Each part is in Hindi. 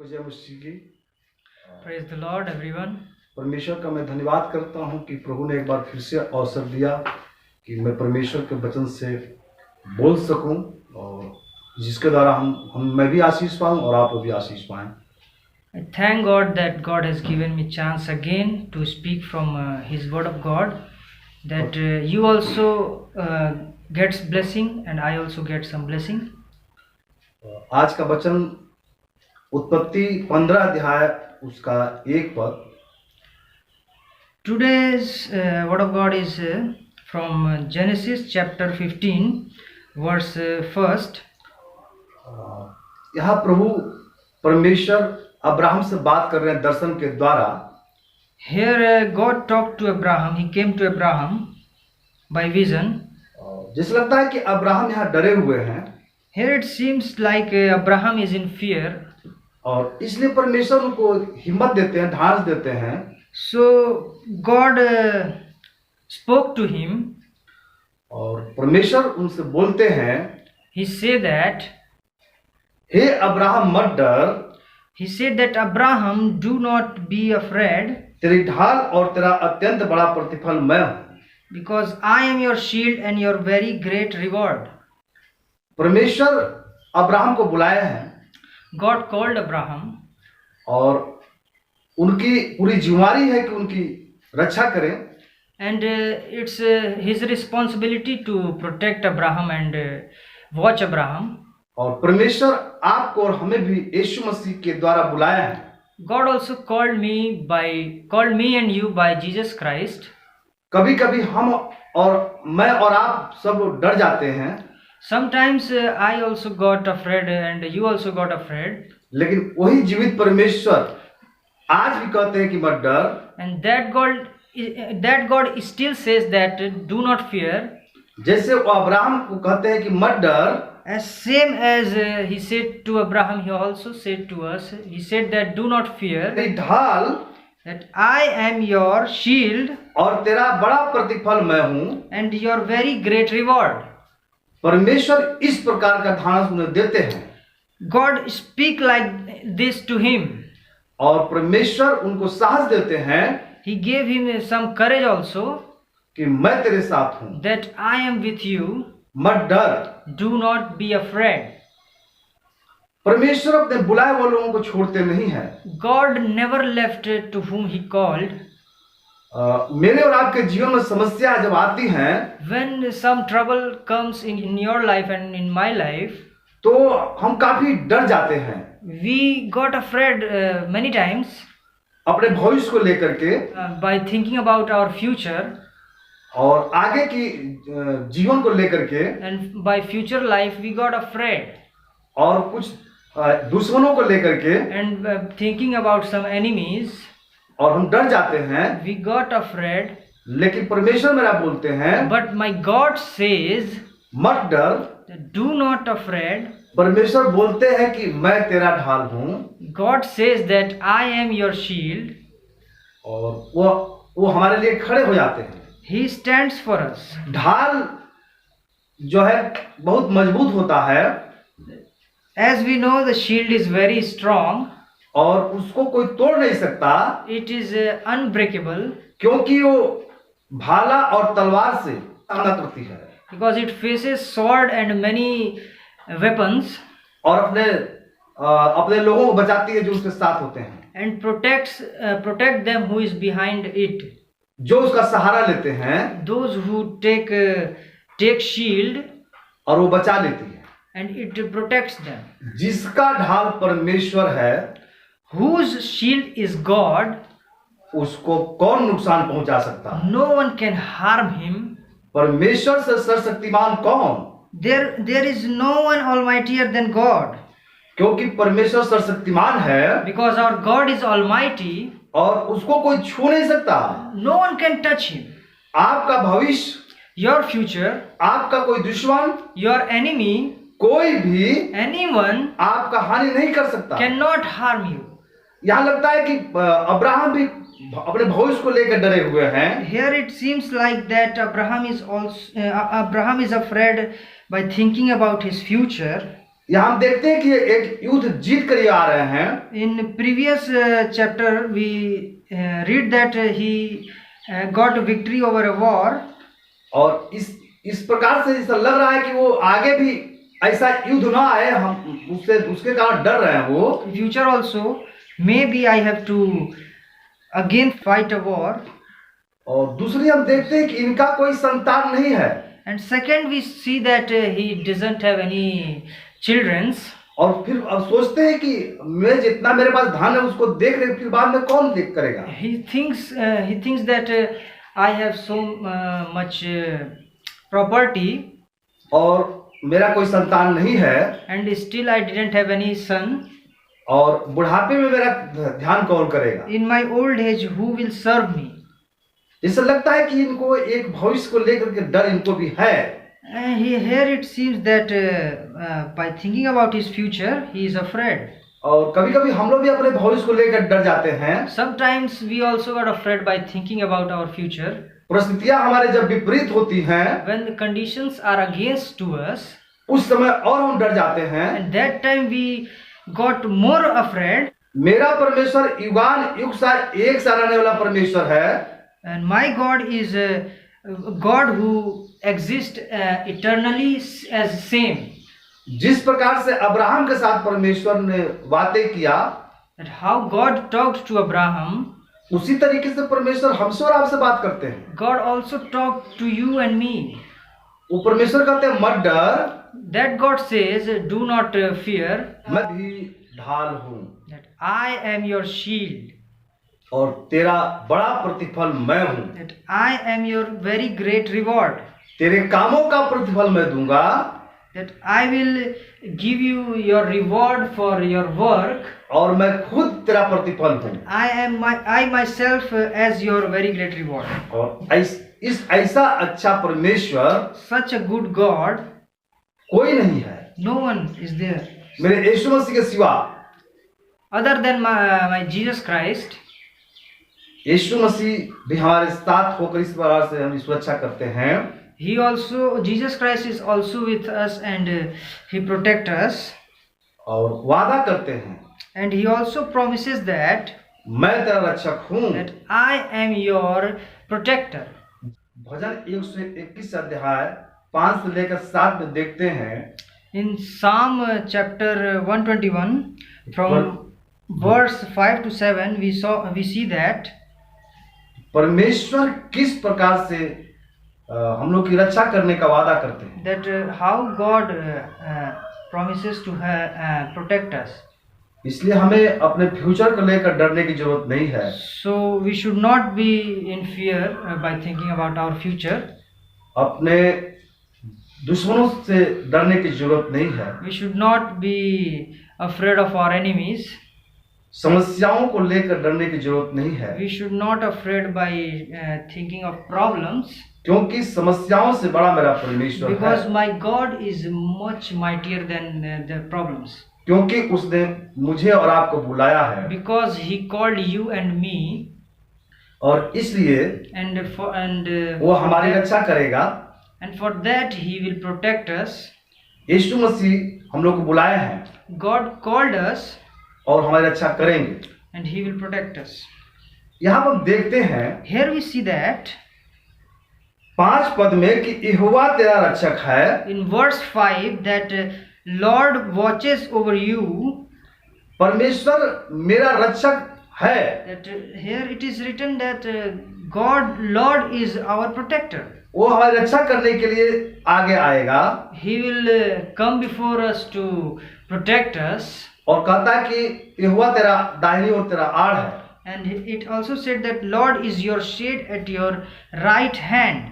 सबको जय मसीह की। Praise the Lord, everyone. परमेश्वर का मैं धन्यवाद करता हूं कि प्रभु ने एक बार फिर से अवसर दिया कि मैं परमेश्वर के वचन से बोल सकूं और जिसके द्वारा मैं भी आशीष पाऊं और आप भी आशीष पाएं। I thank God that God has given me chance again to speak from His Word of God, that you also gets blessing and I also get some blessing. आज का वचन उत्पत्ति 15 अध्याय उसका 1 पद। Today's Word of God is from Genesis chapter 15 verse 1. यहाँ प्रभु परमेश्वर अब्राहम से बात कर रहे हैं दर्शन के द्वारा। Here God talked to Abraham. He came to Abraham by vision. जैसे लगता है कि अब्राहम यहाँ डरे हुए हैं। Here it seems like Abraham is in fear. और इसलिए परमेश्वर उनको हिम्मत देते हैं, ढांस देते हैं। So God spoke to him. और परमेश्वर उनसे बोलते हैं। He said that. हे अब्राहम मत डर। He said that Abraham, do not be afraid. तेरी ढाल और तेरा अत्यंत बड़ा प्रतिफल मैं हूँ। Because I am your shield and your very great reward. परमेश्वर अब्राहम को बुलाया है। God called Abraham. और उनकी पूरी जिम्मेदारी है कि उनकी रक्षा करें। And it's his responsibility to protect Abraham and watch Abraham. और परमेश्वर आपको और हमें भी यीशु मसीह के द्वारा बुलाया है। God also called me and you by Jesus Christ. कभी-कभी हम और मैं और आप सब डर जाते हैं। Sometimes I also got afraid and you also got afraid. लेकिन वही जीवित परमेश्वर आज भी कहते हैं कि मत डर। And that God still says that do not fear. जैसे वो अब्राहम को कहते हैं कि मत डर। As same as he said to Abraham, he also said to us. He said that do not fear. तेरी ढाल, that I am your shield. और तेरा बड़ा प्रतिफल मैं हूँ। And your very great reward. परमेश्वर इस प्रकार का ढांस उन्हें देते हैं। God speak like this to him. और परमेश्वर उनको साहस देते हैं। He gave him some courage also. कि मैं तेरे साथ हूँ। That I am with you. मत डर। Do not be afraid. परमेश्वर अपने बुलाए हुए लोगों को छोड़ते नहीं है। God never left to whom he called. मेरे और आपके जीवन में समस्या जब आती हैं, when some trouble comes in your life and in my life, तो हम काफी डर जाते हैं। we got afraid many times अपने भविष्य को लेकर के, by thinking about our future, और आगे की जीवन को लेकर के, and by future life we got afraid, और कुछ दुश्मनों को लेकर के, and thinking about some enemies, और हम डर जाते हैं। we got afraid. लेकिन परमेश्वर मेरा बोलते हैं, but my God says, मत डर। do not afraid. परमेश्वर बोलते हैं कि मैं तेरा ढाल हूँ। God says that I am your shield. और वो हमारे लिए खड़े हो जाते हैं। He stands for us. ढाल जो है बहुत मजबूत होता है। As we know, the shield is very strong. और उसको कोई तोड़ नहीं सकता। It is unbreakable. क्योंकि वो भाला और तलवार से सामना करती है। Because it faces sword and many weapons. और अपने लोगों को बचाती है जो उसके साथ होते हैं। And protect them who is behind it. जो उसका सहारा लेते हैं। Those who take shield. और वो बचा लेती है। And it protects them. जिसका ढाल परमेश्वर है, whose shield is God, उसको कौन नुकसान पहुंचा सकता है? no one can harm him. परमेश्वर से सर्वशक्तिमान कौन? There is no one almightier than God. क्योंकि परमेश्वर सर्वशक्तिमान है। Because our God is almighty. और उसको कोई छू नहीं सकता। No one can touch him. आपका भविष्य, your future, आपका कोई दुश्मन, your enemy, कोई भी, anyone, आपका हानि नहीं कर सकता। cannot harm you. यहाँ लगता है कि अब्राहम भी अपने भविष्य को लेकर डरे हुए हैं। Here it seems like that Abraham is afraid by thinking about his future. यहाँ हम देखते हैं कि एक युद्ध जीत कर ये आ रहे हैं। In previous chapter, we read that he got a victory over a war, और इस प्रकार से ऐसा लग रहा है कि वो आगे भी ऐसा युद्ध ना आए, हम उसके कारण डर रहे हैं वो। future also, maybe I have to again fight a war. और दूसरी हम देखते हैं कि इनका कोई संतान नहीं है। And second, we see that he doesn't have any childrens. और फिर अब सोचते हैं कि मैं जितना मेरे पास धन है उसको देख रहे, फिर बाद में कौन देख करेगा। He thinks that I have so much property, और मेरा कोई संतान नहीं है, and still I didn't have any son. और बुढ़ापे में मेरा ध्यान कौन करेगा। In my old age, who will serve me? इससे लगता है कि इनको एक भविष्य को लेकर के डर इनको भी है। Here it seems that by thinking about his future, he is afraid. और कभी कभी हम लोग भी अपने भविष्य को लेकर डर जाते हैं। Sometimes we also got afraid by thinking about our future. परिस्थितियां हमारे जब विपरीत होती हैं, When the conditions are against to us, उस समय और हम डर जाते हैं। and that time we got more afraid. मेरा परमेश्वर युगान युग सा एक सा रहने वाला परमेश्वर है। And my God is a God who exists eternally as same. जिस प्रकार से अब्राहम के साथ परमेश्वर ने बातें किया, That how God talked to Abraham, उसी तरीके से परमेश्वर हमसे और आपसे बात करते हैं। God also talked to you and me. वो परमेश्वर कहते हैं मत डर, That God says, do not fear, मैं भी ढाल हूँ that I am your shield, और तेरा बड़ा प्रतिफल मैं हूँ। that I am your very great reward, तेरे कामों का प्रतिफल मैं दूंगा, that I will give you your reward for your work. और मैं खुद तेरा प्रतिफल हूँ। I myself as your very great reward. और इस ऐसा अच्छा परमेश्वर Such a good God, कोई नहीं है no one is there मेरे यीशु मसीह के सिवा। other than my Jesus Christ. यीशु मसीह भी हमारे साथ होकर इस प्रकार से हमारी सुरक्षा करते हैं। Jesus Christ is also with us, and he protects us. और वादा करते हैं, And he also promises that मैं तेरा रक्षक हूँ। that I am your protector. भजन 121 अध्याय 5 से लेकर 7 में देखते हैं। In Psalm chapter 121, from verse 5 to 7, we see that परमेश्वर किस प्रकार से हम लोग की रक्षा करने का वादा करते हैं। that how God promises to protect us. इसलिए हमें अपने फ्यूचर को लेकर डरने की जरूरत नहीं है। So we should not be in fear by thinking about our future. अपने दुश्मनों से डरने की जरूरत नहीं है। We should not be afraid of our enemies. समस्याओं को लेकर डरने की जरूरत नहीं है। We should not afraid by thinking of problems. क्योंकि समस्याओं से बड़ा मेरा परमेश्वर है। Because my God is much mightier than the problems. क्योंकि उसने मुझे और आपको बुलाया है। Because he called you and me. और इसलिए वो हमारी रक्षा करेगा। And for that he will protect us. यीशु मसीह हम लोग को बुलाया है। God called us. और हमारी रक्षा करेंगे। And he will protect us. यहाँ पर हम देखते हैं, Here we see that 5 पद में कि यहोवा तेरा रक्षक है। in verse 5 that Lord watches over you. परमेश्वर मेरा रक्षक है। That here it is written that Lord is our protector. वो हमारी रक्षा करने के लिए आगे आएगा। He will come before us to protect us. और कहता है कि यहोवा तेरा दाहिनी ओर तेरा आड़ है। And it also said that Lord is your shade at your right hand.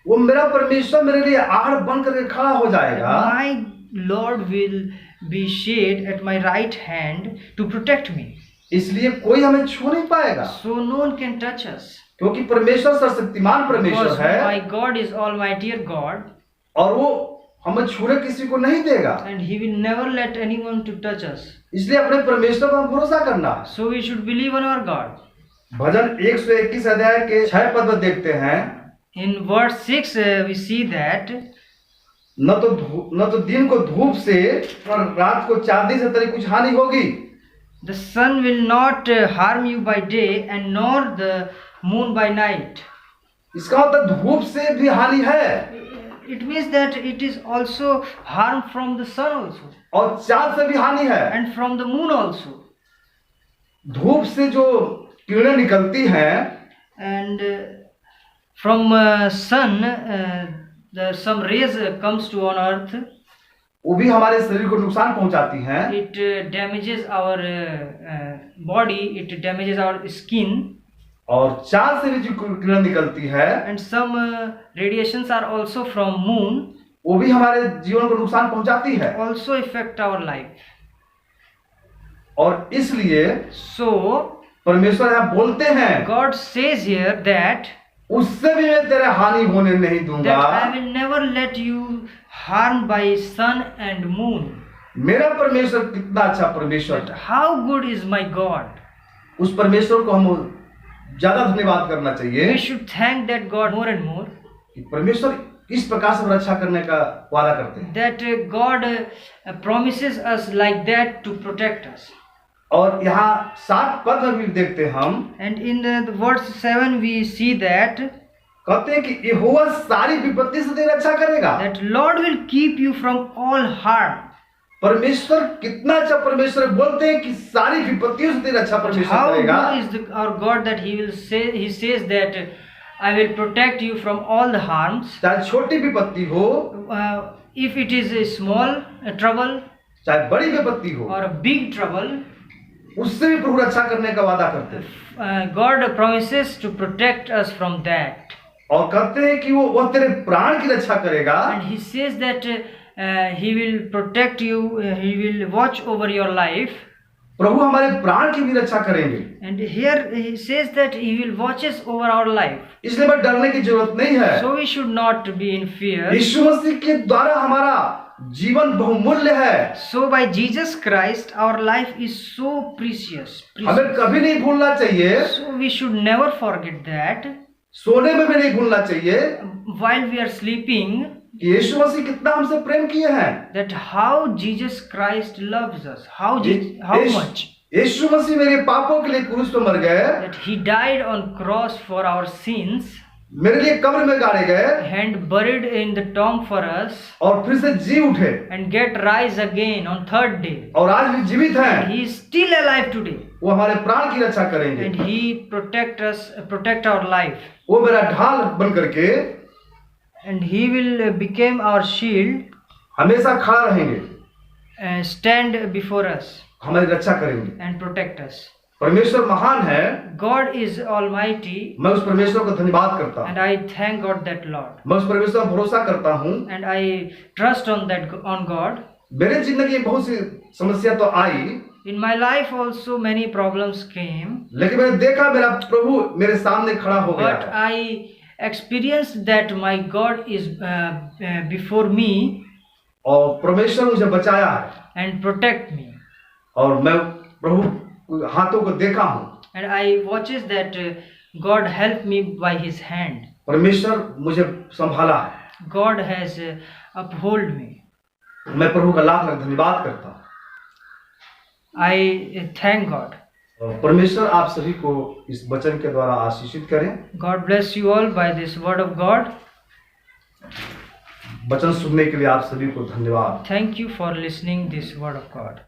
वो मेरा परमेश्वर मेरे लिए आड़ बन करके खड़ा हो जाएगा। My Lord will be shade at my right hand to protect me. इसलिए कोई हमें छू नहीं पाएगा। So no one can touch us. क्योंकि परमेश्वर सर्वशक्तिमान परमेश्वर है। My God is almighty God. और वो हमें छूने किसी को नहीं देगा। And he will never let anyone to touch us. इसलिए अपने परमेश्वर पर भरोसा करना। So we should believe on our God. भजन 121 अध्याय के 6 पद में देखते हैं। In verse 6 we see that न तो दिन को धूप से और रात को चांदी से तेरी कुछ हानि होगी। The sun will not harm you by day and nor the moon by night. इसका मतलब धूप से भी हानि है It means that it is also harm from the sun also और चांद से भी हानि है। and from the moon also. धूप से जो किरणें निकलती हैं And from sun, some rays comes to on earth. वो भी हमारे शरीर को नुकसान पहुंचाती हैं। It damages our body. It damages our skin. और चांद से भी जो किरण निकलती है And some radiations are also from moon. वो भी हमारे जीवन को नुकसान पहुंचाती है। Also affect our life. और इसलिए So परमेश्वर यहाँ बोलते हैं God says here that उससे भी मैं तेरे हानि होने नहीं दूंगा। I will never let you harm by sun and moon. मेरा परमेश्वर कितना अच्छा परमेश्वर But है। how good is my God? उस परमेश्वर को हम ज्यादा धन्यवाद करना चाहिए We should thank that God more and more. कि परमेश्वर इस प्रकार से रक्षा करने का वादा करते हैं। That God promises us like that to protect us. और यहाँ 7 पद में भी देखते हैं हम And in the verse 7 we see that कहते हैं कि यहोवा सारी विपत्ति से तेरी रक्षा करेगा। that Lord will keep you from all harm. परमेश्वर कितना अच्छा परमेश्वर है, बोलते हैं कि सारी विपत्तियों से तेरी रक्षा परमेश्वर How करेगा। good is our God that He says that I will protect you from all the harms. चाहे छोटी विपत्ति हो If it is a small trouble चाहे बड़ी विपत्ति हो or a big trouble, उससे भी प्रभु रक्षा करने का वादा करते हैं। God promises to protect us from that. और कहते हैं कि वह तेरे प्राण की रक्षा करेगा। And He says that He will protect you, He will watch over your life. प्रभु हमारे प्राण की भी रक्षा करेंगे। And here He says that He will watches over our life. इसलिए हमें डरने की जरूरत नहीं है। So we should not be in fear. यीशु मसीह के द्वारा हमारा जीवन बहुमूल्य है। So by Jesus Christ our life is so precious. हमें कभी नहीं भूलना चाहिए, So we should never forget that सोने में भी नहीं भूलना चाहिए while we are sleeping, कि यीशु मसीह कितना हमसे प्रेम किए हैं। that how Jesus Christ loves us, how much यीशु मसीह मेरे पापों के लिए क्रूस पर मर गए, that He died on cross for our sins मेरे लिए कब्र में गाड़े गए and buried in the tomb for us और फिर से जी उठे and get rise again on third day. और आज भी जीवित हैं। He is still alive today वो हमारे प्राण की रक्षा करेंगे। and He protect our life, वो मेरा ढाल बन करके and He will become our shield, हमेशा खड़ा रहेंगे, stand before us हमारी रक्षा करेंगे। and protect us. परमेश्वर महान है। God is almighty मैं उस परमेश्वर को धन्यवाद करता हूँ। and I thank God that Lord, मैं उस परमेश्वर पर भरोसा करता हूँ। and I trust on God. मेरे जिंदगी में बहुत सी समस्या तो आई, In my life also many problems came, लेकिन मैंने देखा मेरा प्रभु मेरे सामने खड़ा हो गया but है। I experienced that my God is before me और परमेश्वर मुझे बचाया है and protect me, और मैं प्रभु हाथों को देखा हूँ। and I watches that God helped me by His hand. परमेश्वर मुझे संभाला है। God has uphold me. मैं प्रभु का लाख लाख धन्यवाद करता हूँ। I thank God. और परमेश्वर आप सभी को इस वचन के द्वारा आशीषित करें। God bless you all by this word of God. वचन सुनने के लिए आप सभी को धन्यवाद। Thank you for listening this word of God.